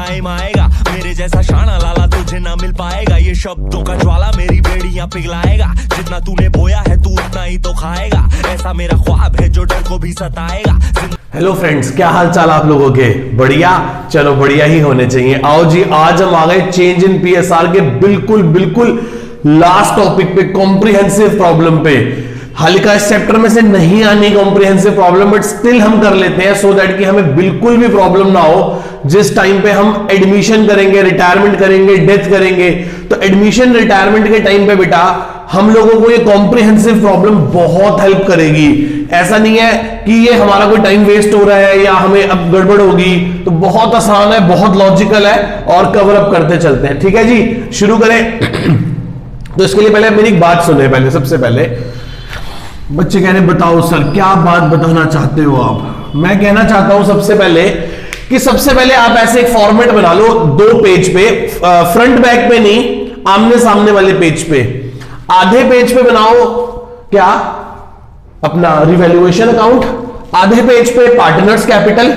Time आएगा मेरे जैसा शाना लाला तुझे ना मिल पाएगा। ये शब्दों का ज्वाला मेरी बेड़ियां पिघलाएगा, जितना तूने बोया है तू उतना ही तो खाएगा। ऐसा मेरा ख्वाब है जो डर को भी सताएगा। हेलो फ्रेंड्स, क्या हाल चाल आप लोगों के? बढ़िया? चलो बढ़िया ही होने चाहिए। आओ जी, आज हम आ गए चेंज इन पीएसआर के बिल्कुल लास्ट टॉपिक पे, कॉम्प्रिहेंसिव प्रॉब्लम पे। हालांकि इस चैप्टर में से नहीं आनी कॉम्प्रिहेंसिव प्रॉब्लम, बट स्टिल हम कर लेते हैं सो दैट कि हमें बिल्कुल भी प्रॉब्लम ना हो जिस टाइम पे हम एडमिशन करेंगे, रिटायरमेंट करेंगे, डेथ करेंगे। तो एडमिशन रिटायरमेंट के टाइम पे बेटा हम लोगों को ये कॉम्प्रिहेंसिव प्रॉब्लम बहुत हेल्प करेगी। ऐसा नहीं है कि ये हमारा कोई टाइम वेस्ट हो रहा है या हमें अब गड़बड़ होगी, तो बहुत आसान है, बहुत लॉजिकल है और कवर अप करते चलते हैं। ठीक है जी, शुरू करें। तो इसके लिए पहले मेरी एक बात सुने। पहले सबसे पहले बच्चे कह रहे बताओ सर क्या बात बताना चाहते हो आप? मैं कहना चाहता हूं सबसे पहले आप ऐसे एक फॉर्मेट बना लो 2 पेज पे, फ्रंट बैक पे नहीं, आमने सामने वाले पेज पे। आधे पेज पे बनाओ क्या? अपना रिवैल्यूएशन अकाउंट, आधे पेज पे पार्टनर्स कैपिटल,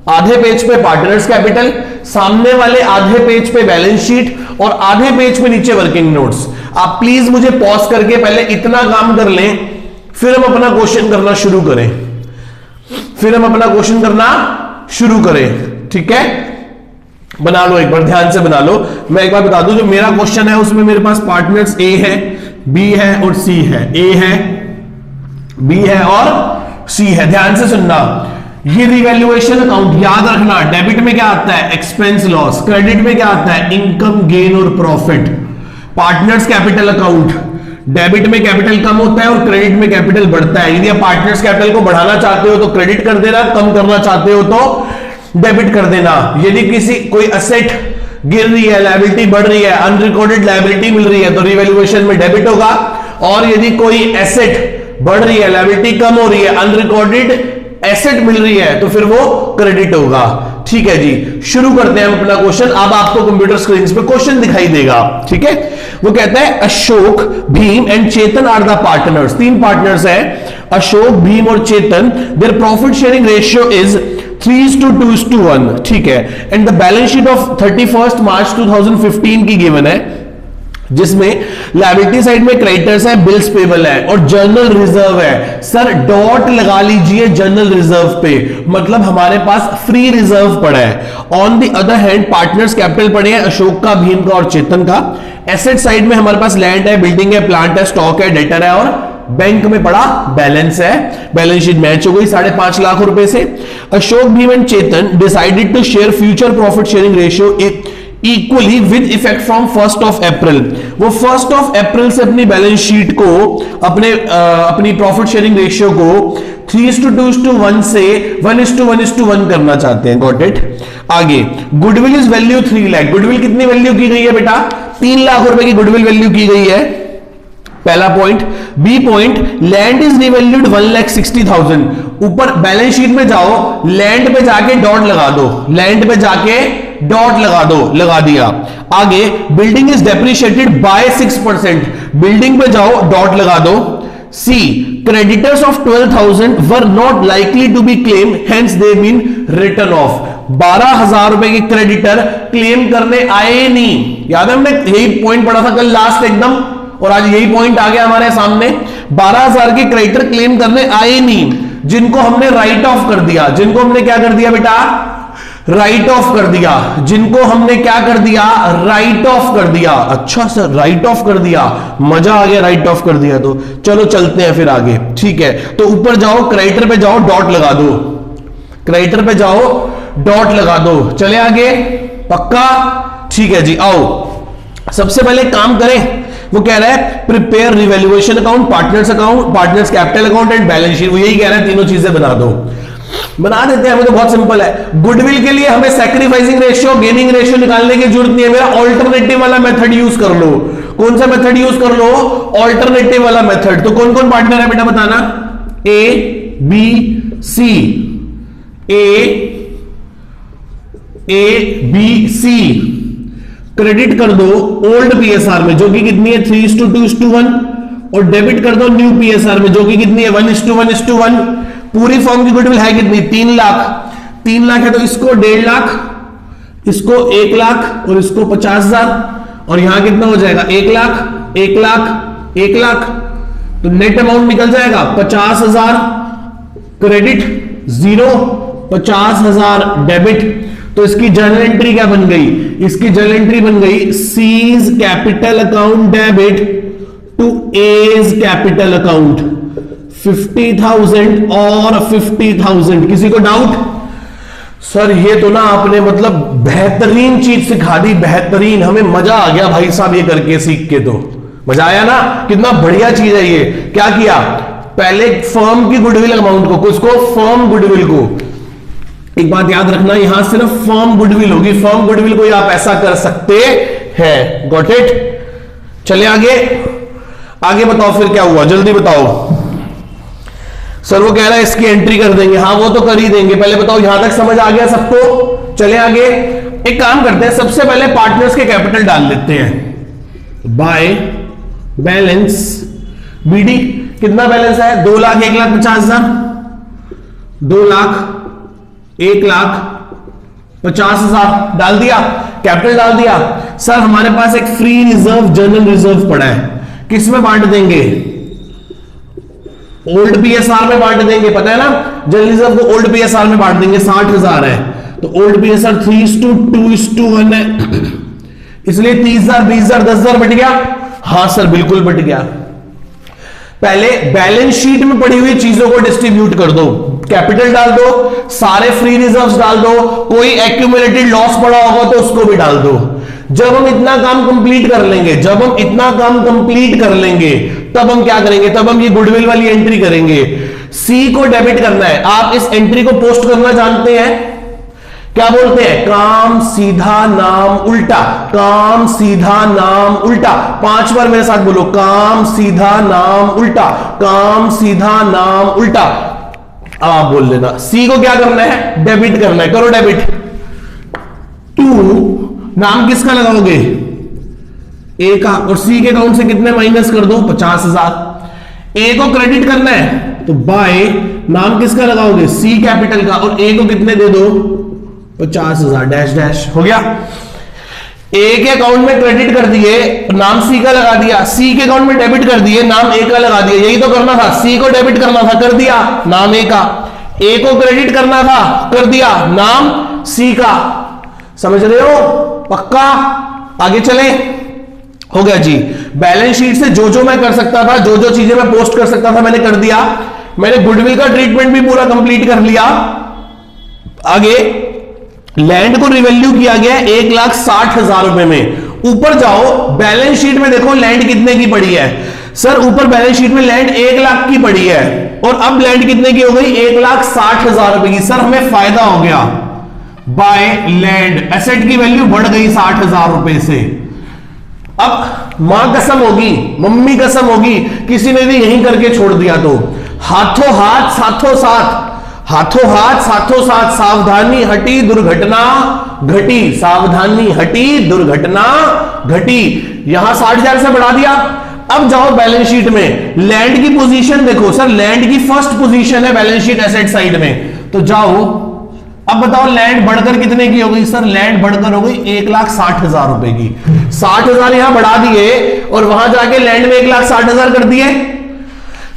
आधे पेज पे पार्टनर्स कैपिटल, सामने वाले आधे पेज पे बैलेंस शीट और आधे पेज पे नीचे वर्किंग नोट्स। आप प्लीज मुझे पॉज करके पहले इतना काम कर लें, फिर हम अपना क्वेश्चन करना शुरू करें। ठीक है, बना लो, एक बार ध्यान से बना लो। मैं एक बार बता दूं, जो मेरा क्वेश्चन है उसमें मेरे पास पार्टनर्स ए है, बी है और सी है। ए है, बी है और सी है। ध्यान से सुनना, ये रिवैल्यूएशन अकाउंट याद रखना, डेबिट में क्या आता है? Expense loss. क्रेडिट में क्या आता है? इनकम गेन और profit. Partners capital account, debit में कैपिटल कम होता है और क्रेडिट में कैपिटल बढ़ता है। यदि आप पार्टनर्स कैपिटल को बढ़ाना चाहते हो तो क्रेडिट कर देना, कम करना चाहते हो तो डेबिट कर देना। यदि किसी कोई असेट गिर रही है, लायबिलिटी बढ़ रही है, अनरिकॉर्डेड लायबिलिटी मिल रही है तो रिवैल्यूएशन में डेबिट होगा। और यदि कोई एसेट बढ़ रही है, लायबिलिटी कम हो रही है, अनरिकॉर्डेड एसेट मिल रही है तो फिर वो क्रेडिट होगा। ठीक है जी, शुरू करते हैं हम अपना क्वेश्चन। अब आपको कंप्यूटर स्क्रीन पे क्वेश्चन दिखाई देगा। ठीक है, वो कहता है Ashok, Bhim and Chetan are the partners. 3 partners हैं, अशोक, भीम और Chetan. Their profit sharing ratio is 3:2:1। ठीक है, and the balance sheet of 31 March 2015 की गिवन है, जिसमें लायबिलिटी साइड में क्रेडिटर्स है, बिल्स पेबल है और जर्नल रिजर्व है। सर डॉट लगा लीजिए जर्नल रिजर्व पे, मतलब हमारे पास फ्री रिजर्व पड़ा है। On the other hand partners capital पड़े हैं अशोक का, भीम का और चेतन का। एसेट साइड में हमारे पास लैंड है, बिल्डिंग है, प्लांट है, स्टॉक है, डेटर है और बैंक में पड़ा बैलेंस है। बैलेंस शीट मैच हो गई 5.5 लाख रुपए से। Ashok, Bhim and Chetan decided to share future profit sharing ratio equally with effect from 1 April. वो 1 अप्रैल से अपनी बैलेंस शीट को, अपनी प्रॉफिट शेयरिंग रेशियो को 3:2:1 से 1:1:1 करना चाहते हैं। Got it? आगे, goodwill is value 3 lakh. Goodwill कितनी वैल्यू की गई है बेटा? 3 लाख रुपए की गुडविल वैल्यू की गई है, पहला point. B point, land is revalued 1,60,000। ऊपर बैलेंस शीट में जाओ, लैंड पे जाके डॉट लगा दो, लैंड पे जाके डॉट लगा दो, लगा दिया। आगे, building is depreciated by 6%। Building पे जाओ, डॉट लगा दो। C, creditors of 12,000 were not likely to be claim, hence they been written off. 12,000 रुपए के क्रेडिटर क्लेम करने आए नहीं। याद है, हमने यही पॉइंट पढ़ा था कल लास्ट एकदम, और आज यही पॉइंट आ गया हमारे सामने। 12,000 के क्रेडिटर क्लेम करने आए नहीं, जिनको हमने राइट ऑफ कर दिया। जिनको हमने क्या कर दिया बेटा? राइट ऑफ कर दिया। जिनको हमने क्या कर दिया? राइट ऑफ कर दिया। अच्छा सर, राइट ऑफ कर दिया, मजा आ गया, राइट ऑफ कर दिया तो चलो चलते हैं फिर आगे। ठीक है, तो ऊपर जाओ, क्रेडिटर पे जाओ, डॉट लगा दो। क्रेडिटर पे जाओ, डॉट लगा दो। चले आगे, पक्का? ठीक है जी, आओ सबसे पहले काम करें। वो कह रहा है prepare revaluation account, partners capital account and balance sheet. वो यही कह रहा है, तीनों चीजें बना दो। बना देते हैं, हमें तो बहुत सिंपल है। गुडविल के लिए हमें सैक्रिफाइसिंग रेशियो, गेनिंग रेशियो निकालने की जरूरत नहीं है। मेरा ऑल्टरनेटिव वाला मेथड यूज कर लो। कौन सा मेथड यूज कर लो? ऑल्टरनेटिव वाला मेथड। तो कौन कौन पार्टनर है बेटा बताना? ए, बी, सी। ए, बी, सी क्रेडिट कर दो ओल्ड पीएसआर में, जो कि कितनी है 3:2:1, और डेबिट कर दो न्यू पीएसआर में, जो कि कितनी है 1:1:1। पूरी फॉर्म की गुडविल है कितनी? 3 लाख। 3 लाख है तो इसको 1.5 लाख, इसको 1 लाख और इसको 50,000 और यहां कितना हो जाएगा 1 लाख 1 लाख 1 लाख, तो नेट अमाउंट निकल जाएगा 50,000 क्रेडिट 0, 50,000 डेबिट। तो इसकी जर्नल एंट्री क्या बन गई, इसकी जर्नल एंट्री बन गई C's capital account debit to A's capital account 50,000 और 50,000। किसी को डाउट? सर ये तो ना आपने मतलब बेहतरीन चीज सिखा दी, बेहतरीन, हमें मजा आ गया भाई साहब ये करके, सीख के तो मजा आया ना, कितना बढ़िया चीज है ये। क्या किया, पहले फर्म की गुडविल अमाउंट को, किसको, फर्म गुडविल को। एक बात याद रखना, यहां सिर्फ फर्म गुडविल होगी, फर्म गुडविल को आप ऐसा कर सकते हैं। Got it? चले आगे, आगे बताओ फिर क्या हुआ, जल्दी बताओ। सर वो कह रहा है इसकी एंट्री कर देंगे, हाँ वो तो कर ही देंगे। पहले बताओ यहां तक समझ आ गया सबको? चले आगे, एक काम करते हैं, सबसे पहले पार्टनर्स के कैपिटल डाल लेते हैं। बाय बैलेंस बीडी, कितना बैलेंस है, 2 लाख 1 लाख 50,000, 2 लाख 1 लाख 50,000 डाल दिया, कैपिटल डाल दिया। सर हमारे पास एक फ्री रिजर्व जनरल रिजर्व पड़ा है, किस में बांट देंगे, ओल्ड पीएसआर में बांट देंगे, पता है ना, जनरल रिजर्व को ओल्ड पीएसआर में बांट देंगे। 60,000 है तो ओल्ड पीएसआर 3:2:1 है, इसलिए 30,000 20,000 10,000 बट गया। हां सर बिल्कुल बट गया। पहले बैलेंस शीट में पड़ी हुई चीजों को डिस्ट्रीब्यूट कर दो, कैपिटल डाल दो, सारे फ्री रिजर्व्स डाल दो, कोई एक्यूमुलेटेड लॉस पड़ा होगा तो उसको भी डाल दो। जब हम इतना काम कंप्लीट कर लेंगे, जब हम इतना काम कंप्लीट कर लेंगे तब हम क्या करेंगे, तब हम ये गुडविल वाली एंट्री करेंगे। सी को डेबिट करना है, आप इस एंट्री को पोस्ट करना जानते हैं, क्या बोलते हैं, काम सीधा नाम उल्टा, काम सीधा नाम उल्टा। 5 बार मेरे साथ बोलो, काम सीधा नाम उल्टा, काम सीधा नाम उल्टा। अब आप बोल लेना, सी को क्या करना है, डेबिट करना है, करो डेबिट। 2 नाम किसका लगाओगे, ए का, और सी के अकाउंट से कितने माइनस कर दो, 50,000। ए को क्रेडिट करना है तो बाय नाम किसका लगाओगे, सी कैपिटल का, और ए को कितने दे दो, 50,000 डैश डैश। हो गया, ए के अकाउंट में क्रेडिट कर दिए, नाम सी का लगा दिया, सी के अकाउंट में डेबिट कर दिए, नाम ए का लगा दिया। यही तो करना था, सी को डेबिट करना था, कर दिया, नाम ए का, ए को क्रेडिट करना था, कर दिया, नाम सी का। समझ रहे हो, पक्का? आगे चले, हो गया जी। बैलेंस शीट से जो मैं कर सकता था, जो चीजें मैं पोस्ट कर सकता था मैंने कर दिया। मैंने गुडविल का ट्रीटमेंट भी पूरा कंप्लीट कर लिया। आगे लैंड को रिवैल्यू किया गया 1,60,000 रुपए में। ऊपर जाओ, बैलेंस शीट में देखो लैंड कितने की पड़ी है। सर ऊपर बैलेंस शीट में लैंड 1 लाख की पड़ी है, और अब लैंड कितने की हो गई, 1,60,000 रुपए की। सर हमें फायदा हो गया, बाय लैंड एसेट की वैल्यू बढ़ गई 60,000 रुपए से। अब मां कसम होगी, मम्मी कसम होगी, किसी ने भी यहीं करके छोड़ दिया तो हाथों हाथ साथों साथ, हाथों हाथ साथों साथ, सावधानी हटी दुर्घटना घटी, सावधानी हटी दुर्घटना घटी। यहां 60,000 से बढ़ा दिया। अब जाओ बैलेंस शीट में, लैंड की पोजीशन देखो। सर लैंड की फर्स्ट पोजीशन है बैलेंस शीट एसेट साइड में, तो जाओ अब बताओ लैंड बढ़कर कितने की हो गई। सर लैंड बढ़कर हो गई 1,60,000 रुपए की। 60,000 यहां बढ़ा दिए और वहां जाके लैंड में 1,60,000 कर दिए।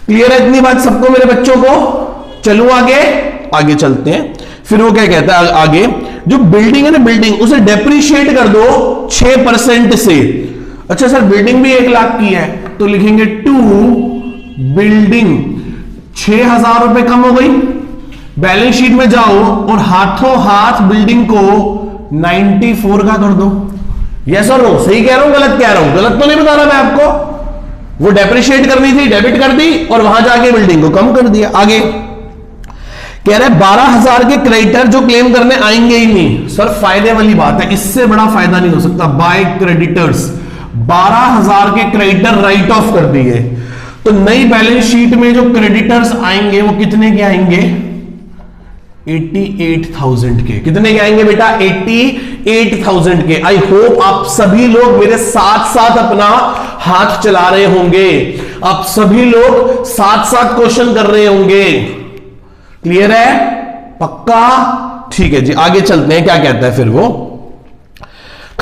क्लियर है इतनी बात सबको मेरे बच्चों को? चलो आगे, आगे चलते हैं। फिर वो क्या कहता है आगे, जो बिल्डिंग है ना, बिल्डिंग उसे डेप्रिशिएट कर दो 6% से। अच्छा सर बिल्डिंग भी 1 लाख की है, तो लिखेंगे टू बिल्डिंग 6,000 रुपए कम हो गई। बैलेंस शीट में जाओ और हाथों हाथ बिल्डिंग को 94 का कर दो। यस और नो, सही कह रहा हूं गलत कह रहा हूं? गलत तो नहीं बता रहा मैं आपको। वो डेप्रिशिएट करनी थी, डेबिट कर दी और वहां जाके बिल्डिंग को कम कर दिया। आगे कह रहे 12,000 के क्रेडिटर जो क्लेम करने आएंगे ही नहीं। सर फायदे वाली बात है, इससे बड़ा फायदा नहीं हो सकता। बाय क्रेडिटर्स 12,000 के क्रेडिटर राइट ऑफ कर दिए, तो नई बैलेंस शीट में जो क्रेडिटर्स आएंगे वो कितने के आएंगे, 88,000 के। कितने के आएंगे बेटा, 88,000 के। आई होप आप सभी लोग मेरे साथ साथ अपना हाथ चला रहे होंगे, आप सभी लोग साथ साथ क्वेश्चन कर रहे होंगे। क्लियर है, पक्का? ठीक है जी, आगे चलते हैं। क्या कहता है फिर वो,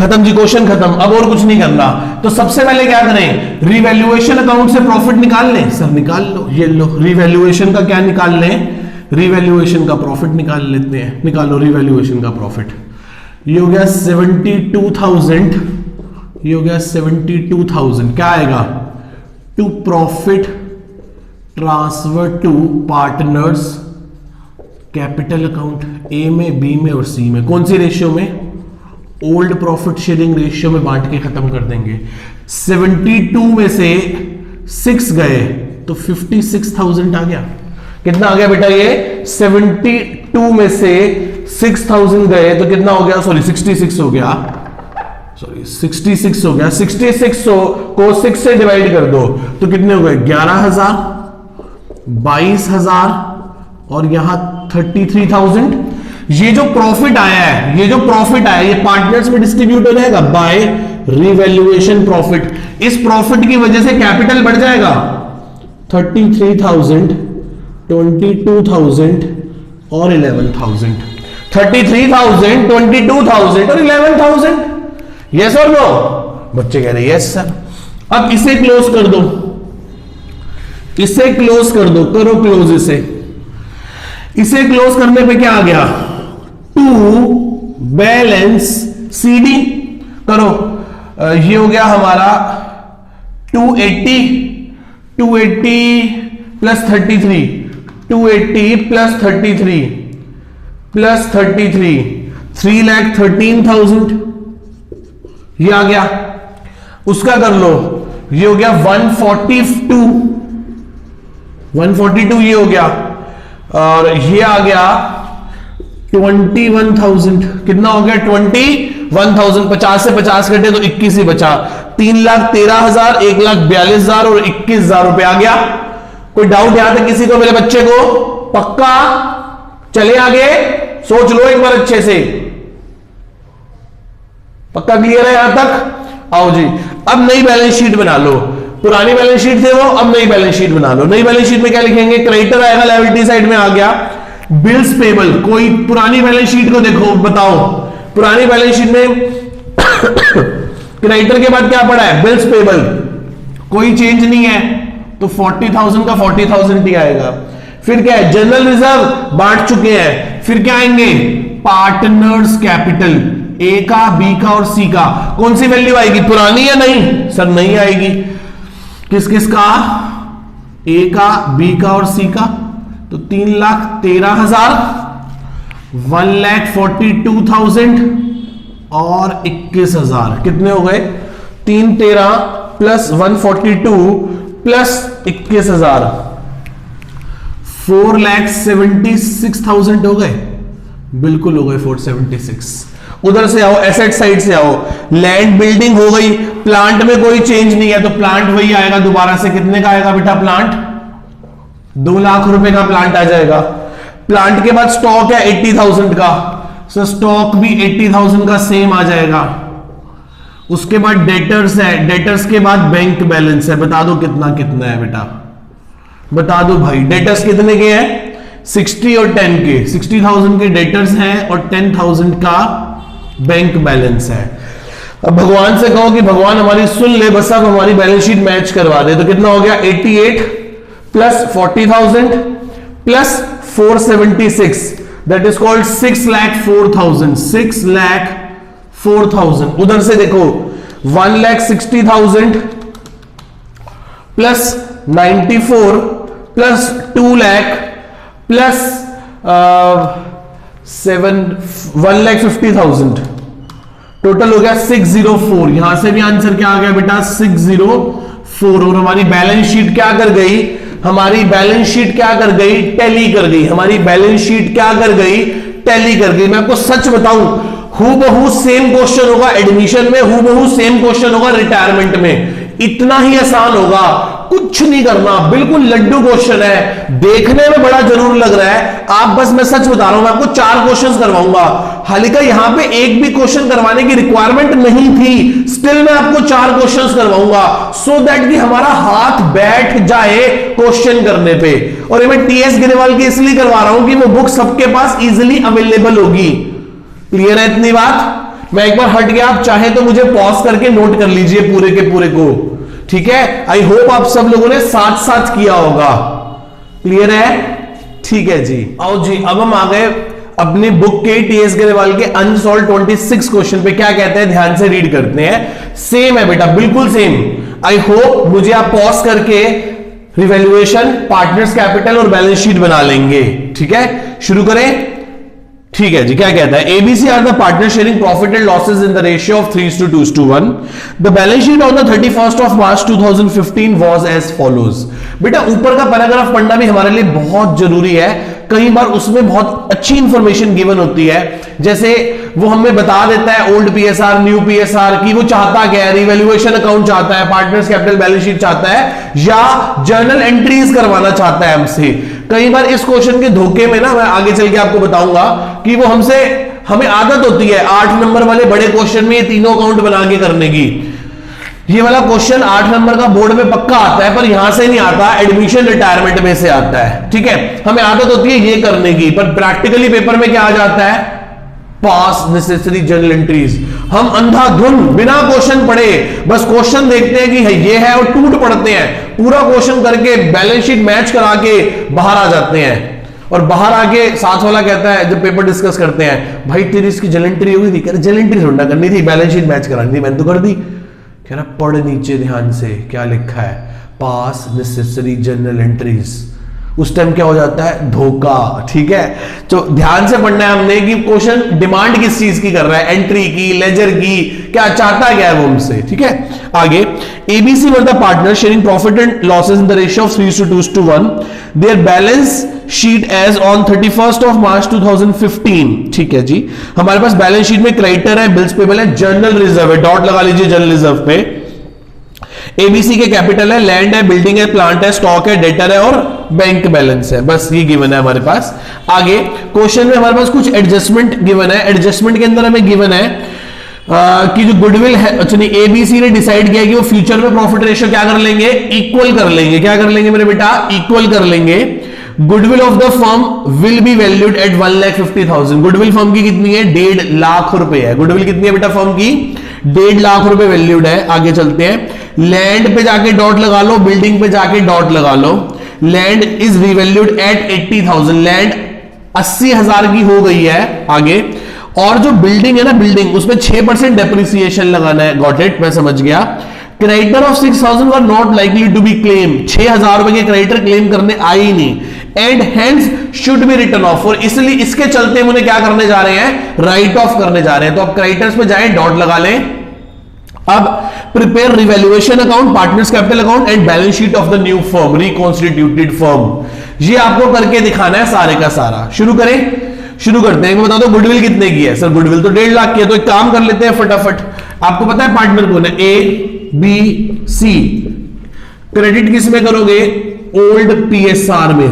खत्म जी, क्वेश्चन खत्म, अब और कुछ नहीं करना। तो सबसे पहले क्या करें, रिवैल्यूएशन अकाउंट से प्रॉफिट निकाल लें। सर निकाल लो, ये लो, रिवैल्यूएशन का क्या निकाल लें, रिवैल्यूएशन का प्रॉफिट निकाल लेते हैं। निकालो रिवैल्यूएशन का प्रॉफिट। ये हो गया 72,000, ये हो गया 72,000। क्या आएगा, to profit transfer to partners capital account, A में, बी में और सी में। कौन सी रेशियो में, ओल्ड प्रॉफिट शेयरिंग रेशियो में बांट के खत्म कर देंगे। 72 में से 6 गए तो 56,000 आ गया। कितना आ गया बेटा, ये 72 में से 6,000 गए तो कितना हो गया, सॉरी 66 हो गया, सॉरी 66 हो गया। 66 को 6 से डिवाइड कर दो तो कितने हो गए, 11,000, 22,000 और यहां 33,000। ये जो प्रॉफिट आया है, ये जो प्रॉफिट आया, ये पार्टनर्स में डिस्ट्रीब्यूट हो जाएगा बाय रिवैल्यूएशन प्रॉफिट। इस प्रॉफिट की वजह से कैपिटल बढ़ जाएगा, 33,000, 22,000 और 11,000। 33,000, 22,000 और 11,000। यस और नो, बच्चे कह रहे यस सर। अब इसे क्लोज कर दो, इसे क्लोज कर दो, करो क्लोज इसे क्लोज करने पे क्या आ गया, टू बैलेंस सीडी करो। ये हो गया हमारा 280 प्लस 33, 280 प्लस 33 प्लस 33, 3,13,000 ये आ गया। उसका कर लो, ये हो गया 142 ये हो गया, और ये आ गया 21,000। कितना हो गया, 21,000। 50 से 50 कटे तो 21 ही बचा। 3,13,000, 1,42,000 और 21,000 रुपए आ गया। कोई डाउट यहां तक किसी को, मेरे बच्चे को? पक्का? चले आगे, सोच लो एक बार अच्छे से। पक्का क्लियर है यहां तक? आओ जी, अब नई बैलेंस शीट बना लो। पुरानी बैलेंस शीट थे वो, अब नई बैलेंस शीट बना लो। नई बैलेंस शीट में क्या लिखेंगे, क्रेडिटर आएगा, लायबिलिटी साइड में आ गया बिल्स पेबल। कोई पुरानी बैलेंस शीट को देखो, बताओ पुरानी बैलेंस शीट में क्रेडिटर के बाद क्या पड़ा है, बिल्स पेबल। कोई चेंज नहीं है तो 40,000 का 40,000 ही आएगा। फिर क्या है, जनरल रिजर्व बांट चुके हैं। फिर क्या आएंगे, पार्टनर्स कैपिटल, ए का, बी का और सी का। कौन सी वैल्यू आएगी, पुरानी या नहीं? सर नहीं आएगी। किस किस का, ए का, बी का और सी का। तो 3,13,000, 1,42,000 और 21,000। कितने हो गए, 313 प्लस 142 प्लस 21,000, 4,76,000 हो गए। बिल्कुल हो गए 476। उधर से आओ, एसेट साइड से आओ। लैंड बिल्डिंग हो गई, प्लांट में कोई चेंज नहीं है तो प्लांट वही आएगा दोबारा से। कितने का आएगा बेटा प्लांट, 2 लाख रुपए का प्लांट आ जाएगा। प्लांट के बाद स्टॉक है 80,000 का, सो स्टॉक भी 80,000 का सेम आ जाएगा। उसके बाद डेटर्स है, डेटर्स के बाद बैंक बैलेंस है। बता दो कितना कितना है बेटा, बता दो भाई। डेटर्स कितने के हैं, 60 और 10 के। 60,000 के डेटर्स हैं और 10,000 का बैंक बैलेंस है। अब भगवान से कहो कि भगवान हमारी सुन ले, बस अब हमारी बैलेंस शीट मैच करवा दे। तो कितना हो गया, 88 plus 40,000 plus 476, that is called 6,04,000। 6,04,000। उधर से देखो 1,60,000 plus 94 plus 2 lakh plus 1,50,000, total हो गया 604। यहां से भी आंसर क्या आ गया बेटा, 604। और हमारी बैलेंस शीट क्या कर गई, हमारी बैलेंस शीट क्या कर गई, टैली कर गई। हमारी बैलेंस शीट क्या कर गई, टैली कर गई। मैं आपको सच बताऊं, हूबहू सेम क्वेश्चन होगा एडमिशन में, हूबहू सेम क्वेश्चन होगा रिटायरमेंट में। इतना ही आसान होगा, कुछ नहीं करना, बिल्कुल लड्डू क्वेश्चन है। देखने में बड़ा जरूर लग रहा है, आप बस, मैं सच बता रहा हूं, मैं आपको 4 क्वेश्चंस करवाऊंगा। हालांकि यहां पे एक भी क्वेश्चन करवाने की रिक्वायरमेंट नहीं थी, स्टिल मैं आपको 4 क्वेश्चंस करवाऊंगा सो दैट कि हमारा हाथ बैठ जाए क्वेश्चन करने पे। और ये मैं टीएस गिरेवाल की इसलिए करवा रहा हूं कि वो बुक सबके पास इजिली अवेलेबल होगी। क्लियर है इतनी बात? मैं एक बार हट गया, आप चाहे तो मुझे पॉज करके नोट कर लीजिए पूरे के पूरे को, ठीक है। आई होप आप सब लोगों ने साथ साथ किया होगा। क्लियर है? ठीक है जी। आओ जी, अब हम आ गए अपनी बुक के टीएस ग्रेवाल के अनसॉल्व 26 क्वेश्चन पे। क्या कहते हैं, ध्यान से रीड करते हैं। सेम है बेटा, बिल्कुल सेम। आई होप मुझे आप पॉज करके रिवैल्यूएशन, पार्टनर्स कैपिटल और बैलेंस शीट बना लेंगे, ठीक है। शुरू करें। ठीक है जी, क्या कहता है, ABC are the partner sharing profit and losses in the ratio of 3:2:1। The balance sheet on the 31st of March 2015 was as follows. बेटा ऊपर का पैराग्राफ पढ़ना भी हमारे लिए बहुत जरूरी है। कई बार उसमें बहुत अच्छी इंफॉर्मेशन गिवन होती है, जैसे वो हमें बता देता है ओल्ड पीएसआर, न्यू पीएसआर की वो चाहता क्या है, रिवैल्यूएशन अकाउंट चाहता है, पार्टनर्स कैपिटल बैलेंस शीट चाहता है, या जर्नल एंट्रीज करवाना चाहता है हमसे। कई बार इस क्वेश्चन के धोखे में ना, मैं आगे चल के आपको बताऊंगा कि वो हमें आदत होती है 8 नंबर वाले बड़े क्वेश्चन में ये तीनों अकाउंट बना के करने की। ये वाला क्वेश्चन 8 नंबर का बोर्ड में पक्का आता है, पर यहां से नहीं आता, एडमिशन रिटायरमेंट में से आता है, ठीक है। हमें आदत होती है ये करने की, पर प्रैक्टिकली पेपर में क्या आ जाता है, पास नेसेसरी जर्नल एंट्रीज। हम अंधाधुन बिना क्वेश्चन पढ़े बस क्वेश्चन देखते हैं कि ये है और टूट पड़ते हैं, पूरा क्वेश्चन करके बैलेंस शीट मैच करा के बाहर आ जाते हैं। और बाहर आके साथ वाला कहता है, जब पेपर डिस्कस करते हैं, भाई तेरी इसकी जर्नल एंट्री होगी थी, कह रहे जर्नल एंट्री थोड़ा करनी थी, बैलेंस शीट मैच करानी थी, मैंने तो कर दी। कह रहा पढ़ नीचे ध्यान से क्या लिखा है, पास नेसेसरी जर्नल एंट्रीज। उस टाइम क्या हो जाता है, धोखा, ठीक है। तो ध्यान से पढ़ना है हमने कि क्वेश्चन डिमांड किस चीज की कर रहा है, एंट्री की, लेजर की, क्या चाहता क्या है वो हमसे, ठीक है। आगे, ABC were the partner sharing profit and losses in the ratio of 3:2:1। Their balance sheet as on 31st of March 2015। ठीक है जी, हमारे पास बैलेंस शीट में क्रेडिटर है, बिल्स पेबल है, जर्नल रिजर्व है, डॉट लगा लीजिए जर्नल रिजर्व पे। एबीसी के कैपिटल है, लैंड है, बिल्डिंग है, प्लांट है, स्टॉक है, डेटर है और बैंक बैलेंस है। बस ये गिवन है हमारे पास। आगे क्वेश्चन में हमारे पास कुछ एडजस्टमेंट गिवन है। एडजस्टमेंट के अंदर हमें गिवन है कि जो गुडविल है, अच्छा नहीं, एबीसी ने डिसाइड किया कि वो फ्यूचर में प्रॉफिट रेशियो क्या कर लेंगे, इक्वल कर लेंगे। क्या कर लेंगे मेरे बेटा, इक्वल कर लेंगे। Goodwill of the firm will be valued at 1,50,000। Goodwill firm की कितनी है, 1.5 लाख रुपए है। गुडविल कितनी है बेटा फर्म की, 1.5 लाख रुपए वैल्यूड है। आगे चलते हैं, लैंड पे जाके डॉट लगा लो, बिल्डिंग पे जाके डॉट लगा लो। Land is revalued at 80,000, land 80,000 की हो गई है। आगे, और जो बिल्डिंग है ना, बिल्डिंग उसमें 6% डेप्रिसिएशन लगाना है। गॉट इट, मैं समझ गया। Creditor of 6,000 were not likely to be claim, 6,000 रुपए के क्रेडिटर क्लेम करने आए ही नहीं, and hence should be written off. और इसलिए इसके चलते हम उन्हें क्या करने जा रहे हैं, राइट ऑफ करने जा रहे हैं। तो अब क्रेडिटर्स पे जाए, डॉट लगा लें। अब prepare revaluation account, partners capital account and balance sheet of the new firm, reconstituted firm. ये आपको करके दिखाना है सारे का सारा। शुरू करें, शुरू करते हैं। मैं बता दो गुडविल कितने की है। सर गुडविल तो 1.5 लाख की है, तो एक काम कर लेते हैं फटाफट। आपको पता है पार्टनर कौन है, ए बी सी। क्रेडिट किस में करोगे, ओल्ड पीएसआर में।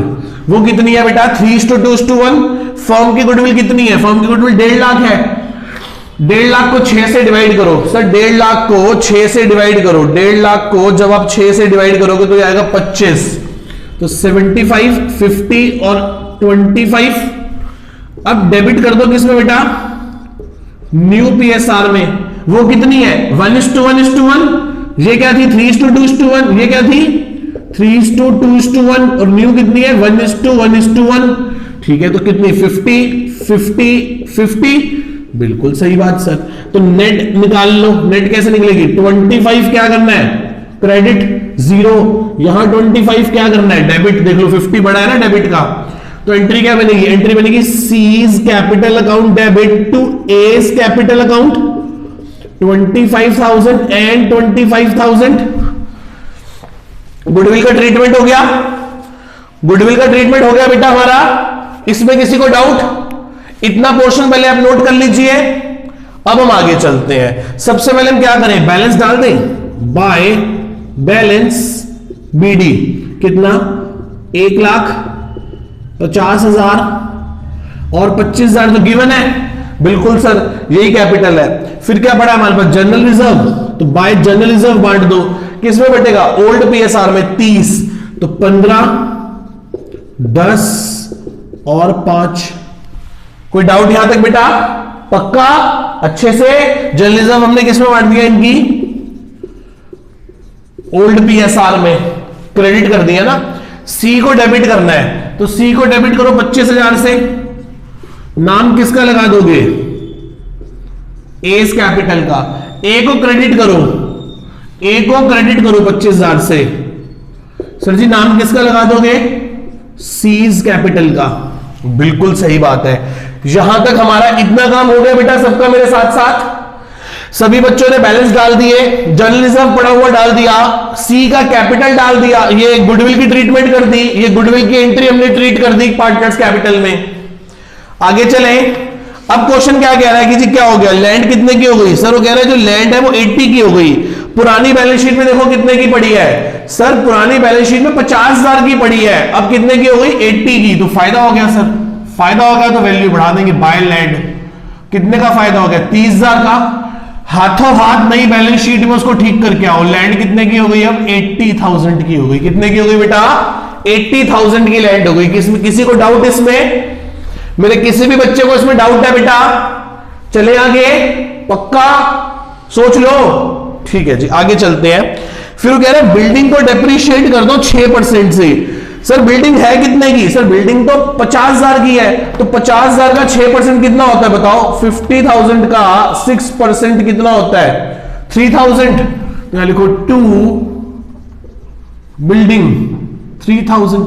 वो कितनी है बेटा, 3:2:1। फर्म की गुडविल कितनी है, फर्म की गुडविल 1.5 लाख है। 1.5 लाख को 6 से डिवाइड करो। सर 1.5 लाख को 6 से डिवाइड करो। 1.5 लाख को जब आप 6 से डिवाइड करोगे तो आएगा 25। तो 75, 50 और 25। अब डेबिट कर दो किसमें बेटा, न्यू पीएसआर में। वो कितनी है, 1:1:1। ये क्या थी, 3:2:1। ये क्या थी, 3:2:1। और न्यू कितनी है, 1:1:1। ठीक है, तो कितनी, 50, 50, 50। बिल्कुल सही बात सर। तो नेट निकाल लो। नेट कैसे निकलेगी, 25 क्या करना है, क्रेडिट 0। यहां 25 क्या करना है, डेबिट। देख लो 50 बड़ा है ना डेबिट का। तो एंट्री क्या बनेगी, एंट्री बनेगी C's capital account debit to A's capital account, 25,000 and 25,000। Goodwill का ट्रीटमेंट हो गया, गुडविल का ट्रीटमेंट हो गया बेटा हमारा। इसमें किसी को डाउट, इतना पोर्शन पहले आप नोट कर लीजिए। अब हम आगे चलते हैं। सबसे पहले हम क्या करें, बैलेंस डाल दें, बाय बैलेंस बीडी। कितना, 1,50,000 और 25,000 तो गिवन है। बिल्कुल सर, यही कैपिटल है। फिर क्या पड़ा हमारे पास, जनरल रिजर्व। तो बाय जनरल रिजर्व बांट दो, किसमें बटेगा, ओल्ड पीएसआर में 30। तो 15, 10 और 5। कोई डाउट यहां तक बेटा, पक्का? अच्छे से। जर्नलिज्म हमने किसमें बांट दिया इनकी? ओल्ड पीएसआर में क्रेडिट कर दिया ना। सी को डेबिट करना है तो सी को डेबिट करो 25,000 से। नाम किसका लगा दोगे? एस कैपिटल का। ए को क्रेडिट करो, ए को क्रेडिट करो 25,000 से। सर जी नाम किसका लगा दोगे? सीज कैपिटल का। बिल्कुल सही बात है। यहां तक हमारा इतना काम हो गया बेटा सबका मेरे साथ साथ। सभी बच्चों ने बैलेंस डाल दिए, जर्नलिज्म पढ़ा हुआ डाल दिया, सी का कैपिटल डाल दिया, ये गुडविल की ट्रीटमेंट कर दी, ये गुडविल की एंट्री हमने ट्रीट कर दी पार्टनर्स कैपिटल में। आगे चलें। अब क्वेश्चन क्या कह रहा है कि जी क्या हो गया? लैंड कितने की हो गई? सर वो कह रहा है जो लैंड है वो 80 की हो गई। पुरानी बैलेंस शीट में देखो कितने की पड़ी है? सर पुरानी बैलेंस शीट में 50,000 की पड़ी है, अब कितने की हो गई? 80 की। तो फायदा हो गया सर, फायदा हो गया तो वैल्यू बढ़ा देंगे। बाय लैंड कितने का फायदा हो गया? 30,000 का। हाथों हाथ नई बैलेंस शीट में उसको ठीक करके आओ। लैंड कितने की हो गई? अब 80,000 की हो गई। कितने की हो गई बेटा? 80,000 की लैंड हो गई। किसी को डाउट इसमें? मेरे किसी भी बच्चे को इसमें डाउट है बेटा? चले आगे? पक्का? सोच लो। ठीक है जी आगे चलते हैं। फिर वो कह रहे हैं बिल्डिंग को डेप्रिशिएट कर दो 6% से। सर बिल्डिंग है कितने की? सर बिल्डिंग तो 50,000 की है, तो 50,000 का 6% कितना होता है बताओ? 50,000 का 6% कितना होता है? 3,000। यहां लिखो 2 बिल्डिंग 3,000।